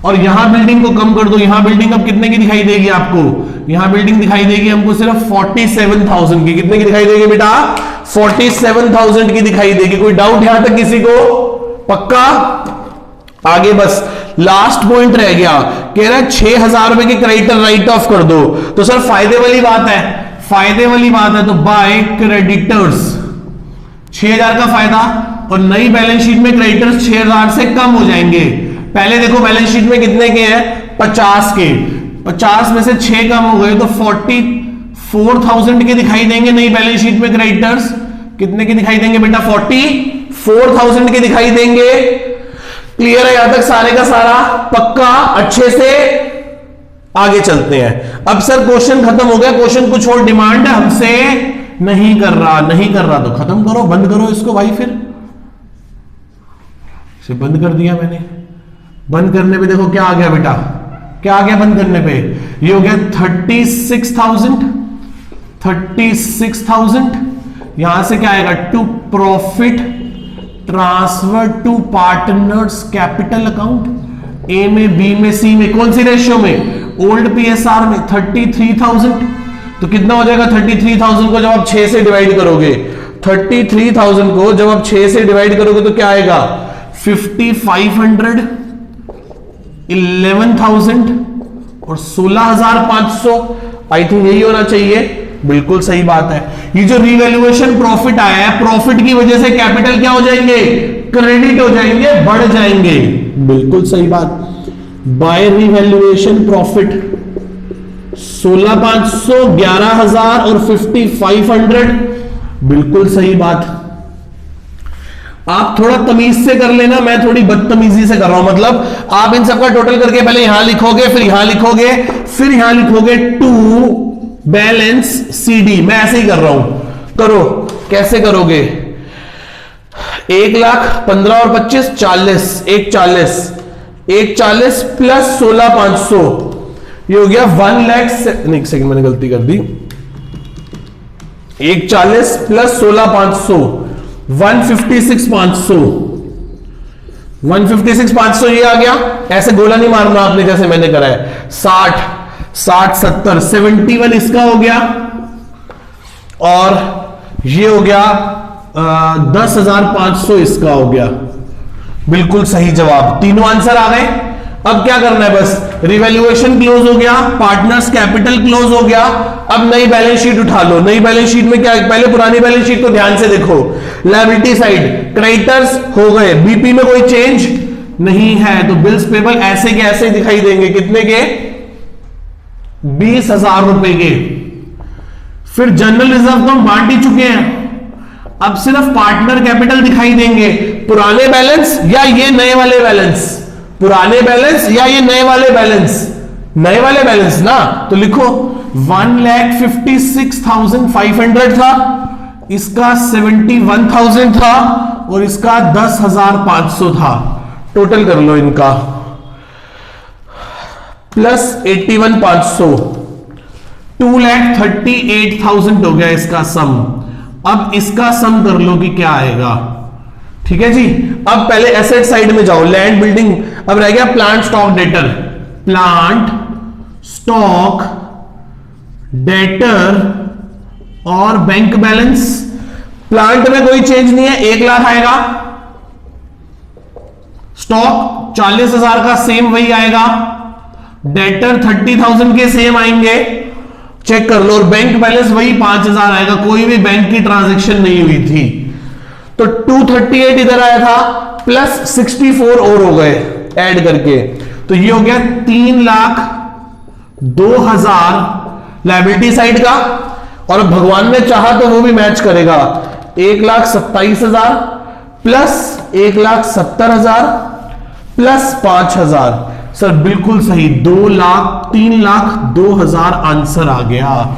और यहां बिल्डिंग को कम कर दो, यहां बिल्डिंग अब कितने की दिखाई देगी आपको? यहां बिल्डिंग दिखाई देगी हमको सिर्फ 47,000 की। कितने की दिखाई देगी बेटा? 47,000 की दिखाई देगी। कोई डाउट यहां तक किसी को? पक्का? आगे बस लास्ट पॉइंट रह गया। कह रहा है 6,000 रुपए के क्रेडिटर राइट ऑफ कर दो। तो सर फायदे वाली बात है, फायदे वाली बात है तो बाय क्रेडिटर्स 6,000 का फायदा। और नई बैलेंस शीट में क्रेडिटर्स 6,000 से कम हो जाएंगे। पहले देखो बैलेंस शीट में कितने के हैं? 50 के। 50 में से 6 कम हो गए तो 44,000 के दिखाई देंगे नई बैलेंस शीट में क्रेडिटर्स। कितने के दिखाई देंगे बेटा? 44,000 के दिखाई देंगे। क्लियर है यहां तक सारे का सारा? पक्का? अच्छे से आगे चलते हैं। अब सर क्वेश्चन खत्म हो गया, क्वेश्चन कुछ और डिमांड हमसे नहीं कर रहा, नहीं कर रहा तो खत्म करो, बंद करो इसको भाई। फिर इसे बंद कर दिया मैंने। बंद करने पे देखो क्या आ गया बेटा? क्या आ गया बंद करने पे? ये हो गया 36,000। 36,000 यहां से क्या आएगा? To profit transfer to partners capital account. A में, बी में, सी में। कौन सी रेशियो में? ओल्ड पीएसआर में। 33,000। तो कितना हो जाएगा? 33,000 को जब आप 6 से डिवाइड करोगे, 33,000 को जब आप 6 से डिवाइड करोगे तो क्या आएगा? 5,500, 11,000 और 16,500। आई थिंक यही होना चाहिए। बिल्कुल सही बात है। ये जो रिवैल्यूएशन प्रॉफिट आया है, प्रॉफिट की वजह से कैपिटल क्या हो जाएंगे? क्रेडिट हो जाएंगे, बढ़ जाएंगे। बिल्कुल सही बात। बाय रिवैल्यूएशन प्रॉफिट 16,500, 11,000 और 5,500। बिल्कुल सही बात। आप थोड़ा तमीज से कर लेना, मैं थोड़ी बदतमीजी से कर रहा हूं। मतलब आप इन सबका टोटल करके पहले यहां लिखोगे, फिर यहां लिखोगे, फिर यहां लिखोगे टू बैलेंस सीडी। मैं ऐसे ही कर रहा हूं, करो। कैसे करोगे? 1,15,000 और 25 40, 1,40, 1,40 प्लस 16,500 ये हो गया 1 लाख। नहीं एक सेकंड मैंने गलती कर दी। 1,40 प्लस 16,500 156,500। 156,500 ये आ गया। ऐसे गोला नहीं मारना आपने जैसे मैंने करा है। 60 60 70 71 इसका हो गया। और ये हो गया 10,500 इसका हो गया। बिल्कुल सही जवाब। तीनों आंसर आ गए। अब क्या करना है? बस रिवैल्यूएशन क्लोज हो गया, पार्टनर्स कैपिटल क्लोज हो गया। अब नई बैलेंस शीट उठा लो। नई बैलेंस शीट में क्या है? पहले पुरानी बैलेंस शीट को ध्यान से देखो। लायबिलिटी साइड क्रेडिटर्स हो गए, बीपी में कोई चेंज नहीं है, तो बिल्स पेबल ऐसे के ऐसे दिखाई देंगे। कितने के? 20,000 रुपए के। फिर जनरल रिजर्व तो हम बांट ही चुके हैं, अब सिर्फ पार्टनर कैपिटल दिखाई देंगे। पुराने बैलेंस या ये नए वाले बैलेंस? पुराने बैलेंस या ये नए वाले बैलेंस? नए वाले बैलेंस ना, तो लिखो 1,56,500 था, इसका 71,000 था और इसका 10,500 था। टोटल कर लो इनका, प्लस 81,500, 2,38,000 हो गया इसका सम। अब इसका सम कर लो कि क्या आएगा। ठीक है जी। अब पहले एसेट साइड में जाओ, लैंड बिल्डिंग, अब रह गया plant stock debtor. Plant stock debtor और बैंक बैलेंस। प्लांट में कोई चेंज नहीं है, 1 लाख आएगा। स्टॉक 40,000 का सेम वही आएगा। डेटर 30,000 के सेम आएंगे, चेक कर लो। और बैंक बैलेंस वही 5,000 आएगा, कोई भी बैंक की ट्रांजैक्शन नहीं हुई थी। तो 238 इधर आया था, प्लस 64 और हो गए ऐड करके, तो ये हो गया 3,02,000 लायबिलिटी साइड का। और भगवान ने चाहा तो वो भी मैच करेगा, 1,27,000 प्लस 1,70,000 प्लस 5,000। सर बिल्कुल सही, 3,02,000 आंसर आ गया।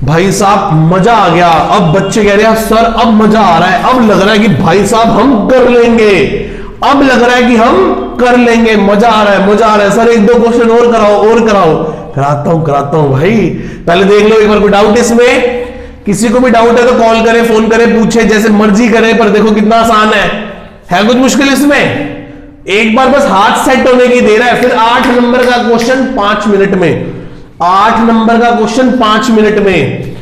भाई साहब मजा आ गया। अब बच्चे कह रहे हैं सर अब मजा आ रहा है, अब लग रहा है कि भाई साहब हम कर लेंगे, अब लग रहा है कि हम कर लेंगे, मजा आ रहा है, मजा आ रहा है। सर 1-2 क्वेश्चन और कराओ, और कराओ। कराता हूं भाई। पहले देख लो एक बार, कोई डाउट इसमें? किसी को भी डाउट है तो कॉल करे, फोन करे, पूछे, जैसे मर्जी करे, पर देखो कितना आसान है कुछ मुश्किल इसमें? एक बार बस हाथ सेट होने की देर है। फिर 8 नंबर का क्वेश्चन 5 मिनट में, 8 नंबर का क्वेश्चन 5 मिनट में।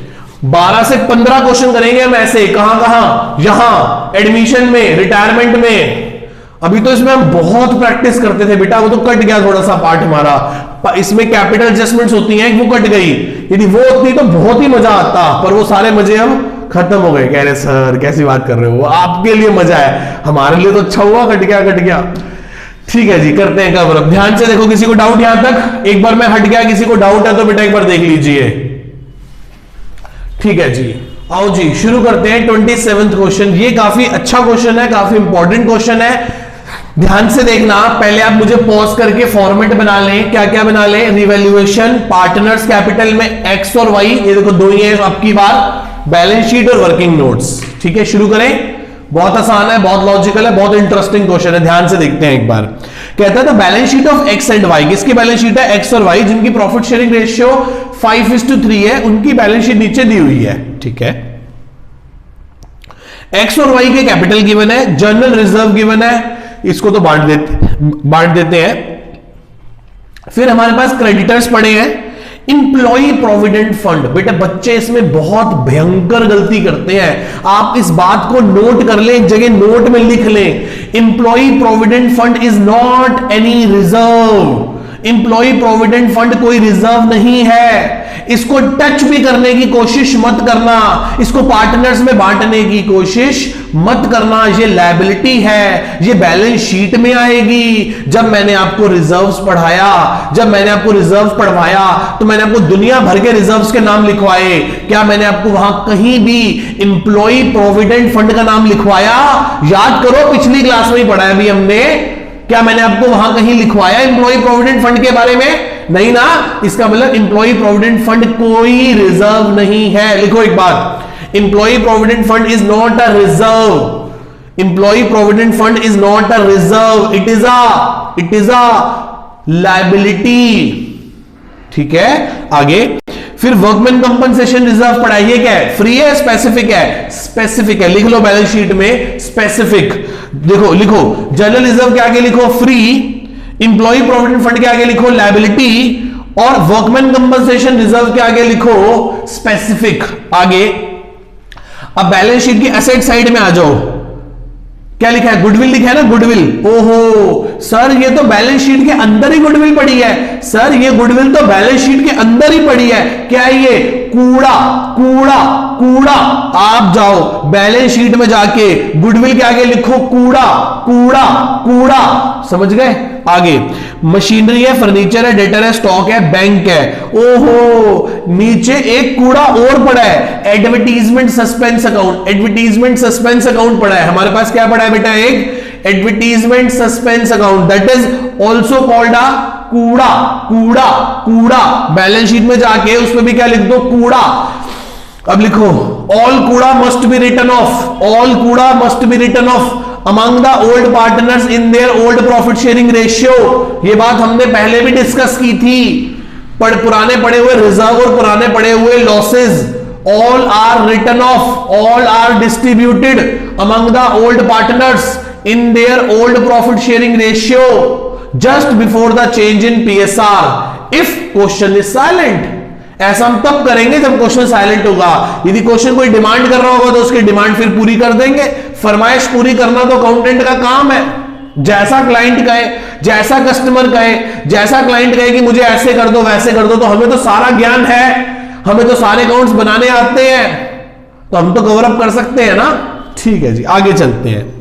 12 से 15 क्वेश्चन करेंगे हम ऐसे। कहां? यहां एडमिशन में, रिटायरमेंट में। अभी तो इसमें हम बहुत प्रैक्टिस करते थे बेटा, वो तो कट गया थोड़ा सा पार्ट हमारा। इसमें कैपिटल एडजस्टमेंट्स होती हैं, वो कट गई। यदि वो होती तो बहुत ही मजा आता, पर वो सारे मजे अब खत्म हो गए। कह रहे सर कैसी बात कर रहे हो, आपके लिए मजा है, हमारे लिए तो अच्छा हुआ कट गया। ठीक है जी, करते हैं कवर। अब ध्यान से देखो, किसी को डाउट यहां तक? एक बार मैं हट गया, किसी को डाउट है तो बेटा एक बार देख लीजिए। ठीक है जी, आओ जी शुरू करते हैं। 27th क्वेश्चन, ये काफी अच्छा क्वेश्चन है, काफी इंपॉर्टेंट क्वेश्चन है। ध्यान से देखना, पहले आप मुझे पॉज करके फॉर्मेट बना लें। क्या क्या बना लें? रिवैल्यूएशन, पार्टनर्स कैपिटल में एक्स और वाई, ये देखो दो ही है आपकी बार, बैलेंस शीट और वर्किंग नोट्स। ठीक है, शुरू करें। बहुत आसान है, बहुत लॉजिकल है, बहुत इंटरेस्टिंग क्वेश्चन है। ध्यान से देखते हैं एक बार। कहता है the balance sheet of X and Y. किसकी बैलेंस शीट है? एक्स और वाई, जिनकी प्रॉफिट शेयरिंग रेशियो 5:3 है, उनकी बैलेंस शीट नीचे दी हुई है। ठीक है, एक्स और वाई के कैपिटल गिवन है, जनरल रिजर्व गिवन है, इसको तो बांट देते हैं। फिर हमारे पास क्रेडिटर्स पड़े हैं, इंप्लॉई प्रोविडेंट फंड। बेटा बच्चे इसमें बहुत भयंकर गलती करते हैं, आप इस बात को नोट कर लें, एक जगह नोट में लिख लें। Employee provident fund is not any reserve. Employee provident fund कोई रिजर्व नहीं है, इसको टच भी करने की कोशिश मत करना, इसको पार्टनर्स में बांटने की कोशिश मत करना। ये लायबिलिटी है, ये बैलेंस शीट में आएगी। जब मैंने आपको रिजर्व्स पढ़ाया, जब मैंने आपको रिजर्व पढ़वाया, तो मैंने आपको दुनिया भर के रिजर्व्स के नाम लिखवाए। क्या मैंने आपको वहां कहीं भी इंप्लॉई प्रोविडेंट फंड का नाम लिखवाया? याद करो, पिछली क्लास में ही पढ़ा है अभी हमने। क्या मैंने आपको वहां कहीं लिखवाया इंप्लॉई प्रोविडेंट फंड के बारे में? नहीं ना। इसका मतलब इंप्लॉई प्रोविडेंट फंड कोई रिजर्व नहीं है। लिखो एक बात, employee provident fund is not a reserve. Employee provident fund is not a reserve, it is a liability. ठीक है, आगे फिर वर्कमैन कंपनसेशन रिजर्व पढ़ा, ये क्या है? फ्री है, स्पेसिफिक है? स्पेसिफिक है, लिख लो बैलेंस शीट में स्पेसिफिक। देखो लिखो, जनरल रिजर्व के आगे लिखो फ्री, इंप्लॉई प्रोविडेंट फंड के आगे लिखो लायबिलिटी, और वर्कमैन कंपनसेशन रिजर्व के आगे लिखो स्पेसिफिक। आगे अब बैलेंस शीट की एसेट साइड में आ जाओ, क्या लिखा है? गुडविल लिखा है ना, गुडविल। ओहो सर, ये तो बैलेंस शीट के अंदर ही गुडविल पड़ी है। सर ये गुडविल तो बैलेंस शीट के अंदर ही पड़ी है। क्या है ये? कूड़ा कूड़ा कूड़ा। आप जाओ बैलेंस शीट में जाके गुडविल के आगे लिखो कूड़ा कूड़ा कूड़ा। समझ गए? आगे मशीनरी है, फर्नीचर है, डेटर है, स्टॉक है, बैंक है। ओहो नीचे एक कूड़ा और पड़ा है, advertisement suspense account. Advertisement suspense account पड़ा है हमारे पास। क्या पड़ा है बेटा? एक advertisement suspense account, that is also called a कूड़ा, कूड़ा, कूड़ा, बैलेंस शीट में जाके उसमें भी क्या लिख दो, कूड़ा। अब लिखो ऑल कूड़ा must be written off, all कूड़ा must be written off among the old partners in their old profit sharing ratio. ये बात हमने पहले भी डिस्कस की थी, पुराने पड़े हुए रिजर्व और पुराने पड़े हुए losses, all are written off, all are distributed among the old partners in their old profit sharing ratio just before the change in PSR if question is silent. ऐसा हम तब करेंगे जब क्वेश्चन साइलेंट होगा। यदि क्वेश्चन कोई demand कर रहा होगा तो उसकी डिमांड फिर पूरी कर देंगे। फरमाइश पूरी करना तो अकाउंटेंट का काम है। जैसा क्लाइंट कहे, जैसा कस्टमर कहे, जैसा क्लाइंट कहे कि मुझे ऐसे कर दो वैसे कर दो, तो हमें तो सारा ज्ञान है, हमें तो सारे अकाउंट्स बनाने आते हैं, तो हम तो कवर अप कर सकते हैं ना। ठीक है जी, आगे चलते हैं।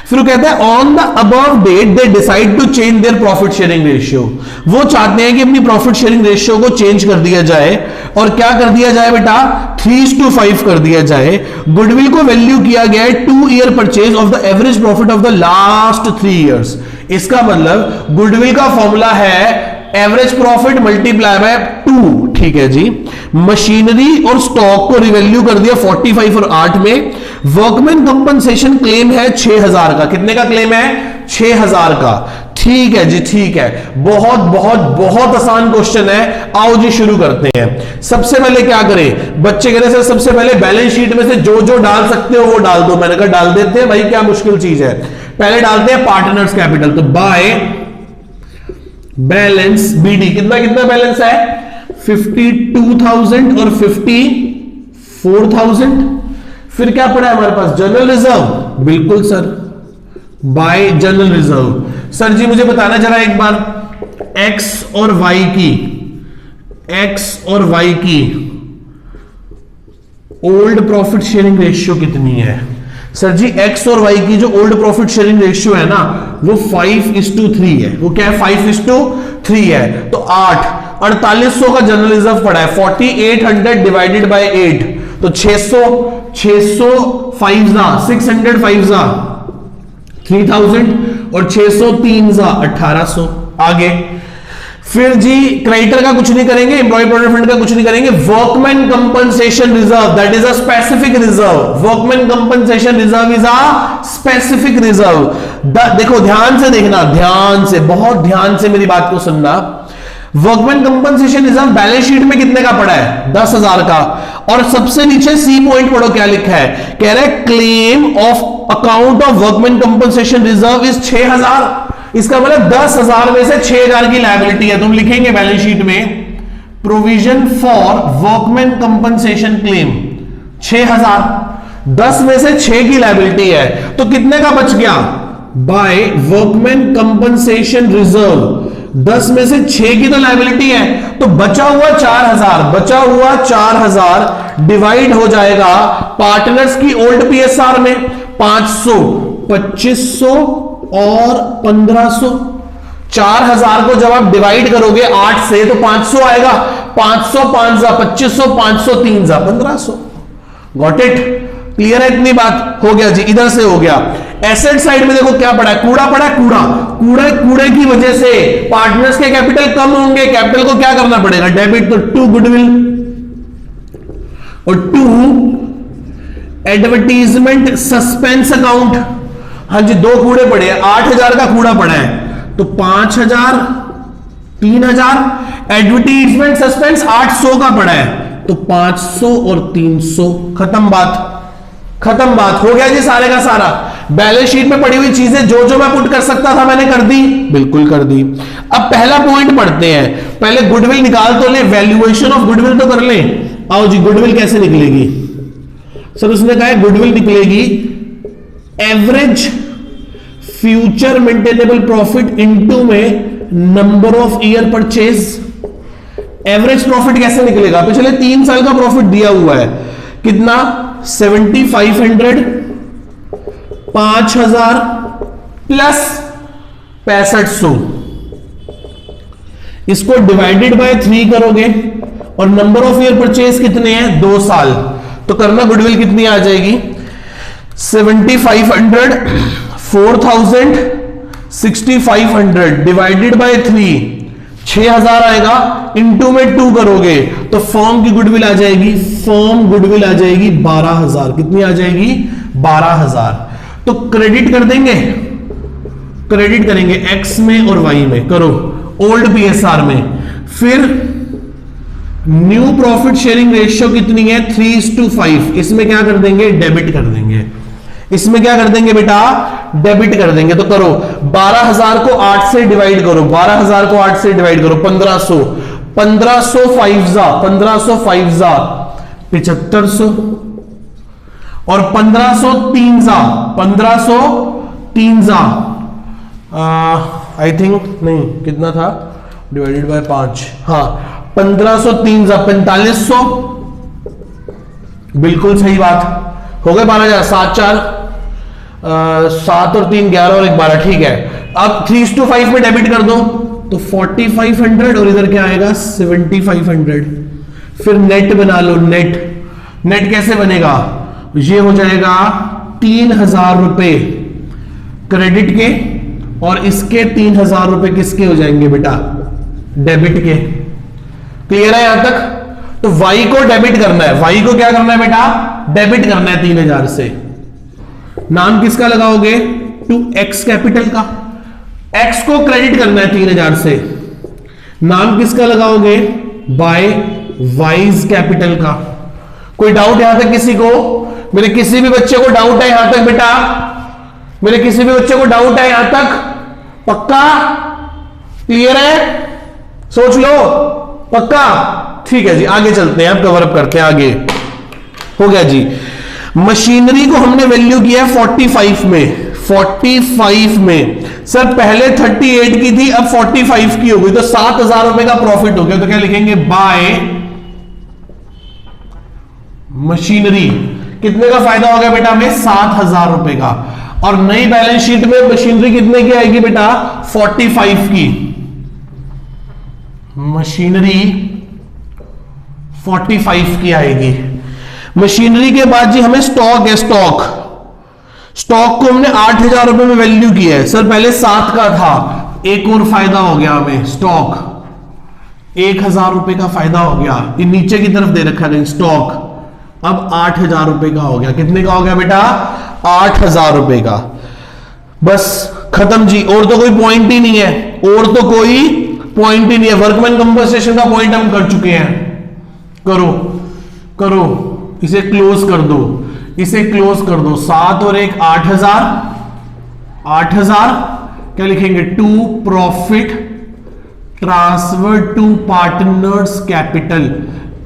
फिर वो कहता है on the above date they decide to change their profit sharing ratio. वो चाहते हैं कि अपनी प्रॉफिट शेयरिंग रेशियो को चेंज कर दिया जाए, और क्या कर दिया जाए बेटा, 3:5 कर दिया जाए। गुडविल को वैल्यू किया गया है 2 year purchase of the average profit of the last 3 years. इसका मतलब गुडविल का फॉर्मूला है एवरेज प्रॉफिट मल्टीप्लाई बाय 2। ठीक है जी। मशीनरी और स्टॉक को रिवैल्यू कर दिया 45 और 8 में। वर्कमैन कंपनसेशन क्लेम है 6000 का। कितने का क्लेम है, 6000 का। ठीक है जी, ठीक है। बहुत बहुत बहुत आसान क्वेश्चन है। आओ जी शुरू करते हैं। सबसे पहले क्या करें, बच्चे कह रहे सर सबसे पहले बैलेंस शीट में से जो जो डाल सकते हो वो डाल दो। मैंने कहा डाल देते हैं भाई, क्या मुश्किल चीज है। पहले डालते हैं पार्टनर्स कैपिटल, तो बाय बैलेंस बीडी कितना कितना बैलेंस है, 52,000 और 54,000। फिर क्या पड़ा है हमारे पास, जनरल रिजर्व। बिल्कुल sir, by general reserve. Sir ji मुझे बताना जरा एक बार एक्स और वाई की ओल्ड प्रॉफिट शेयरिंग रेशियो कितनी है। सर जी एक्स और वाई की जो ओल्ड प्रॉफिट शेयरिंग रेशियो है ना वो 5:3 है। वो क्या है, 5:3 है। तो 4800 का जनरल रिजर्व पड़ा है। 4800 डिवाइडेड बाय 8 तो 600 5 600 5 3000 और 603 1800। आगे फिर जी क्रेडिटर का कुछ नहीं करेंगे, एम्प्लॉय प्रोविडेंट फंड का कुछ नहीं करेंगे। Workman compensation reserve that is a specific reserve. Workman compensation reserve is a specific reserve. देखो ध्यान से देखना, ध्यान से, बहुत ध्यान से मेरी बात को सुनना। Workman compensation reserve balance sheet में कितने का पड़ा है, 10,000 का। और सबसे नीचे सी पॉइंट पढ़ो क्या लिखा है, कह रहे claim of account of workman compensation reserve is 6000। इसका मतलब 10,000 में से 6,000 की लायबिलिटी है। तुम लिखेंगे बैलेंस शीट में provision for workman compensation claim 6000, 10 में से 6 की लायबिलिटी है, तो कितने का बच गया, बाय वर्कमैन कंपनसेशन रिजर्व 10 में से 6 की तो लायबिलिटी है, तो बचा हुआ 4000, बचा हुआ 4000 डिवाइड हो जाएगा पार्टनर्स की ओल्ड पीएसआर में 500, 2500 और 1500। 4000 को जब आप डिवाइड करोगे 8 से तो 500 आएगा। 500 5 2500 500 3 1500। गॉट इट, क्लियर है इतनी बात, हो गया जी। इधर से हो गया। एसेट साइड में देखो क्या पड़ा है, कूड़ा पड़ा है। कूड़े की वजह से पार्टनर्स के कैपिटल कम होंगे। कैपिटल को क्या करना पड़ेगा, डेबिट, तो 2 गुडविल और 2 एडवर्टीजमेंट सस्पेंस अकाउंट। हाँ जी, 2 कूड़े पड़े हैं, 8000 का कूड़ा पड़ा है, तो 5000 3000। एडवर्टीजमेंट सस्पेंस 800 का पड़ा है, तो 500 और 300। खत्म बात, हो गया जी सारे का सारा। बैलेंस शीट में पड़ी हुई चीजें जो जो मैं पुट कर सकता था मैंने कर दी, बिल्कुल कर दी। अब पहला पॉइंट पढ़ते हैं। पहले गुडविल निकाल तो ले, वैल्यूएशन ऑफ गुडविल तो कर ले। आओ जी, गुडविल कैसे निकलेगी। सर उसने कहा है गुडविल निकलेगी average future maintainable profit into में number of year purchase. Average profit कैसे निकलेगा, पिछले 3 साल का प्रॉफिट दिया हुआ है, कितना 7500 5000 प्लस 6500। इसको डिवाइडेड बाय 3 करोगे और नंबर ऑफ ईयर परचेज कितने हैं, 2 साल। तो करना गुडविल कितनी आ जाएगी, 7500 4000 6500 डिवाइडेड बाय 3 6000 आएगा, इनटू में 2 करोगे तो फर्म की गुडविल आ जाएगी, फर्म गुडविल आ जाएगी 12000। कितनी आ जाएगी? 12000। तो क्रेडिट कर देंगे, क्रेडिट करेंगे एक्स में और वाई में, करो ओल्ड पीएसआर में। फिर न्यू प्रॉफिट शेयरिंग रेशियो कितनी है? 3:5। इसमें क्या कर देंगे? डेबिट कर देंगे। इसमें क्या कर देंगे बेटा? डेबिट कर देंगे। तो करो 12000 को 8 से डिवाइड करो, 12000 को 8 से डिवाइड करो, 1500, 1500 7500 और 1500 3 आई थिंक नहीं, कितना था? डिवाइडेड बाय 5, हाँ 1500 3 4500। बिल्कुल सही बात, हो गए 12000। 7 4 7 और 3 11 और 1 12, ठीक है। अब 3:5 में डेबिट कर दो तो 4500 और इधर क्या आएगा? 7500। फिर नेट बना लो, नेट कैसे बनेगा? ये हो जाएगा 3000 रुपए क्रेडिट के और इसके 3000 रुपए किसके हो जाएंगे बेटा? डेबिट के। क्लियर है यहां तक? तो y को डेबिट करना है, y को क्या करना है बेटा? डेबिट करना है 3000 से। नाम किसका लगाओगे? टू x कैपिटल का। x को क्रेडिट करना है 3000 से, नाम किसका लगाओगे? बाय वाइज कैपिटल का। कोई डाउट यहां तक किसी को? मेरे किसी भी बच्चे को डाउट है यहां तक बेटा? मेरे किसी भी बच्चे को डाउट है यहां तक? पक्का? क्लियर है? सोच लो, पक्का? ठीक है जी, आगे चलते हैं, आप कवर अप करते हैं आगे। हो गया जी। मशीनरी को हमने वैल्यू किया 45 में, 45 में। सर पहले 38 की थी, अब 45 की हो गई, तो 7000 रुपए का प्रॉफिट हो गया। तो क्या लिखेंगे? Bye machinery. कितने का फायदा हो गया बेटा हमें? 7000 रुपए का। और नई बैलेंस शीट में मशीनरी कितने की आएगी बेटा? 45 की। मशीनरी 45 की आएगी। मशीनरी के बाद जी हमें स्टॉक है, स्टॉक को हमने 8000 रुपए में वैल्यू किया है। सर पहले 7 का था, एक और फायदा हो गया हमें, स्टॉक 1000 रुपए का फायदा हो गया। ये नीचे की तरफ दे रखा है स्टॉक, अब 8000 रुपए का हो गया। कितने का हो गया बेटा? 8000 रुपए का। बस खत्म जी, और तो कोई पॉइंट ही नहीं है, और तो कोई पॉइंट ही नहीं है। वर्कमैन कंपनसेशन का पॉइंट हम कर चुके हैं। करो इसे क्लोज कर दो, इसे क्लोज कर दो। 7 और 1 8000, 8000 क्या लिखेंगे? To profit transfer to partners capital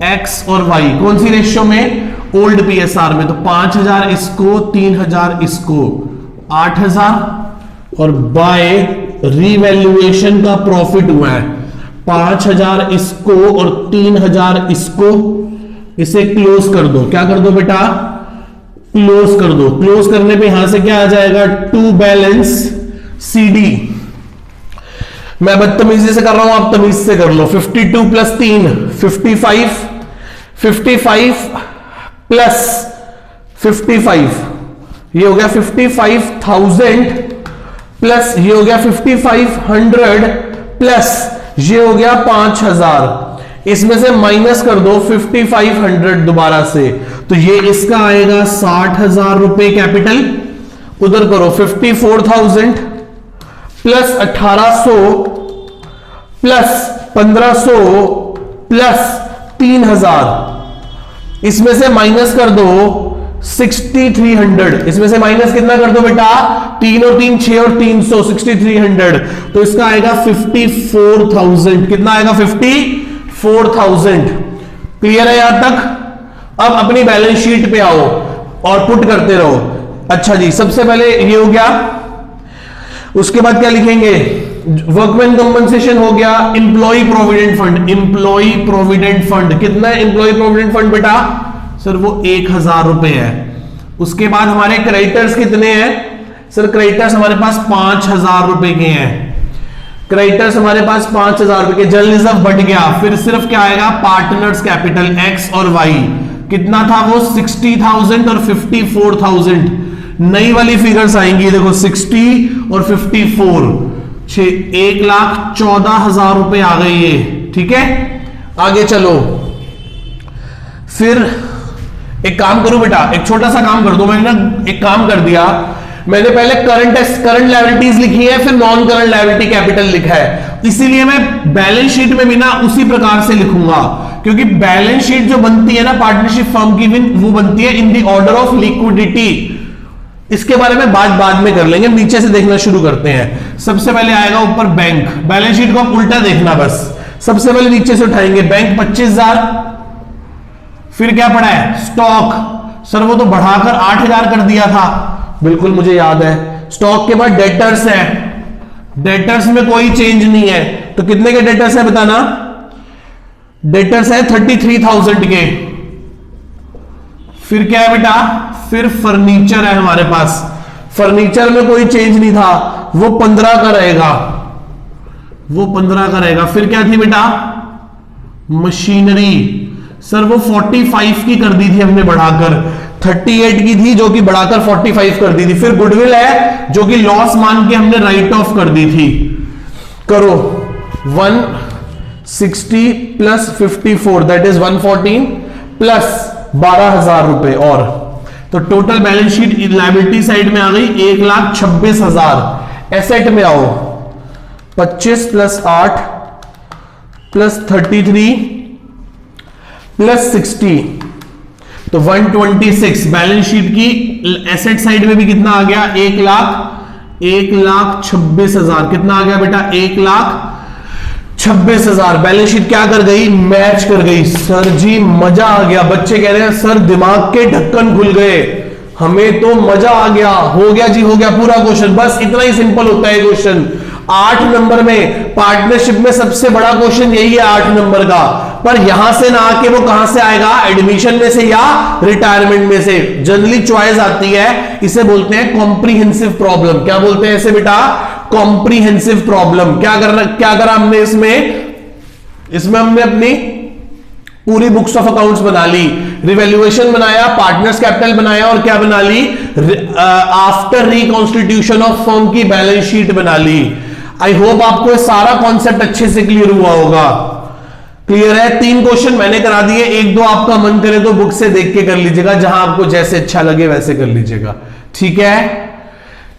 X और वाई। कौन सी रेशियो में? ओल्ड पीएसआर में। तो 5000 इसको, 3000 इसको, 8000 और बाय रीवैल्यूएशन का प्रॉफिट हुआ है 5000 इसको और 3000 इसको। इसे क्लोज कर दो। क्या कर दो बेटा? क्लोज कर दो। क्लोज करने पे यहां से क्या आ जाएगा? To balance CD. मैं बदतमीजी से कर रहा हूं, आप तमीज से कर लो। 52 प्लस 3 55, 55 प्लस 55, ये हो गया 55,000 प्लस ये हो गया 5500 प्लस ये हो गया 5000। इसमें से माइनस कर दो 5500 दोबारा से, तो ये इसका आएगा 60,000 रुपए कैपिटल। उधर करो 54,000 प्लस 1800 प्लस 1500 प्लस 3000। इसमें से माइनस कर दो 6300। इसमें से माइनस कितना कर दो बेटा? 3 और 3 6 और 300 6300। तो इसका आएगा 54,000। कितना आएगा? 54,000। क्लियर है यहां तक? अब अपनी बैलेंस शीट पे आओ और पुट करते रहो। अच्छा जी, सबसे पहले ये हो गया, उसके बाद क्या लिखेंगे? वर्कमैन कंपनसेशन हो गया। Employee provident fund, employee provident fund कितना है? इंप्लॉई प्रोविडेंट फंड बेटा सर वो 1000 रुपए है। उसके बाद हमारे क्रेडिटर्स कितने हैं? सर क्रेडिटर्स हमारे पास 5000 रुपए के हैं। क्रेडिटर्स हमारे पास 5000 रुपए के। जनरल रिजर्व बढ़ गया, फिर सिर्फ क्या आएगा? पार्टनर्स कैपिटल एक्स और वाई। कितना था वो? 60,000 और 54,000। नई वाली फिगर्स आएंगी, देखो 60 और 54, 1,14,000 रुपए आ गई ये। ठीक है, आगे चलो। फिर एक काम करो बेटा, एक छोटा सा काम कर दो। मैंने ना एक काम कर दिया, मैंने पहले करंट लायबिलिटीज लिखी है, फिर नॉन करंट लायबिलिटी कैपिटल लिखा है, इसीलिए मैं बैलेंस शीट में भी ना उसी प्रकार से लिखूंगा, क्योंकि बैलेंस शीट जो बनती है ना पार्टनरशिप फर्म की, वो बनती है in the order of liquidity. इसके बारे में बाद में कर लेंगे, नीचे से देखना शुरू करते हैं। सबसे पहले आएगा ऊपर बैंक, बैलेंस शीट को आप उल्टा देखना बस। सबसे पहले नीचे से उठाएंगे बैंक 25,000, फिर क्या पड़ा है स्टॉक, सर वो तो बढ़ाकर 8,000 कर दिया था, बिल्कुल मुझे याद है। स्टॉक के बाद डेटर्स है, डेटर्स में कोई चेंज नहीं है, तो कितने के डेटर्स है बताना, डेटर्स है 33,000 के। फिर क्या है बेटा, फिर फर्नीचर है हमारे पास, फर्नीचर में कोई चेंज नहीं था, वो 15 का रहेगा, वो 15 का रहेगा। फिर क्या थी बेटा, मशीनरी, सर वो 45 की कर दी थी हमने बढ़ाकर, 38 की थी जो कि बढ़ाकर 45 कर दी थी। फिर गुडविल है जो कि लॉस मान के हमने राइट ऑफ कर दी थी। करो 160 प्लस 54 दैट इज 114 प्लस 12,000 रुपए, और तो total balance sheet liability side में आ गई 1,26,000। एसेट में आओ 25 प्लस 8 प्लस 33 प्लस 60, तो 126। बैलेंस शीट की एसेट साइड में भी कितना आ गया, 1,26,000। कितना आ गया बेटा, 1,26,000। बैलेंस शीट क्या कर गई, मैच कर गई। सर जी मजा आ गया, बच्चे कह रहे हैं सर दिमाग के ढक्कन खुल गए, हमें तो मजा आ गया। हो गया जी, हो गया पूरा क्वेश्चन, बस इतना ही सिंपल होता है क्वेश्चन। 8 नंबर में पार्टनरशिप में सबसे बड़ा क्वेश्चन यही है 8 नंबर का, पर यहां से ना आके वो कहां से आएगा, एडमिशन में से या रिटायरमेंट में से। जनरली चॉइस आती है, इसे बोलते हैं कॉम्प्रिहेंसिव प्रॉब्लम। क्या बोलते हैं इसे बेटा, कॉम्प्रिहेंसिव प्रॉब्लम। क्या करा हमने इसमें हमने अपनी पूरी बुक्स ऑफ अकाउंट्स बना ली, रिवैल्यूएशन बनाया, पार्टनर्स कैपिटल बनाया, और क्या बना ली, आफ्टर रिकॉन्स्टिट्यूशन ऑफ फर्म की बैलेंस शीट बना ली। आई होप आपको ये सारा कॉन्सेप्ट अच्छे से क्लियर हुआ होगा। क्लियर है, 3 क्वेश्चन मैंने करा दिए, 1-2 आपका मन करे तो बुक से देख के कर लीजिएगा, जहां आपको जैसे अच्छा लगे वैसे कर लीजिएगा। ठीक है,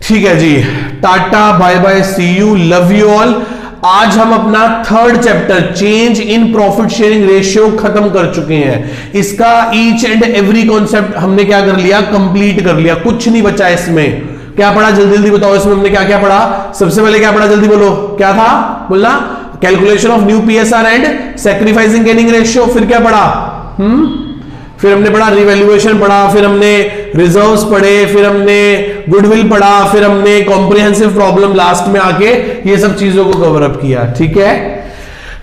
ठीक है जी, tata bye bye, see you, love you all. आज हम अपना 3rd chapter change in profit sharing ratio खत्म कर चुके हैं। इसका ईच एंड एवरी कॉन्सेप्ट हमने क्या कर लिया, कंप्लीट कर लिया, कुछ नहीं बचा इसमें। क्या पढ़ा, जल्दी जल्दी बताओ, इसमें हमने क्या क्या पढ़ा। सबसे पहले क्या पढ़ा, जल्दी बोलो, क्या था बोलना, calculation of new PSR and sacrificing gaining ratio. फिर क्या पढ़ा, फिर हमने पढ़ा रिवैल्यूएशन पढ़ा, फिर हमने रिजर्व्स पढ़े, फिर हमने गुडविल पढ़ा, फिर हमने कॉम्प्रिहेंसिव प्रॉब्लम लास्ट में आके ये सब चीजों को कवर अप किया। ठीक है,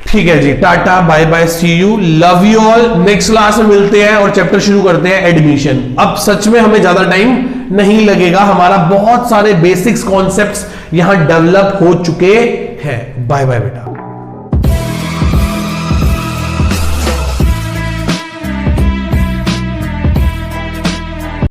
ठीक है जी, tata bye bye, see you, love you all. Next class में मिलते हैं और चैप्टर शुरू करते हैं एडमिशन। अब सच में हमें ज्यादा टाइम नहीं लगेगा, हमारा बहुत सारे बेसिक्स कॉन्सेप्ट्स यहां डेवलप हो चुके हैं। बाय बाय बेटा।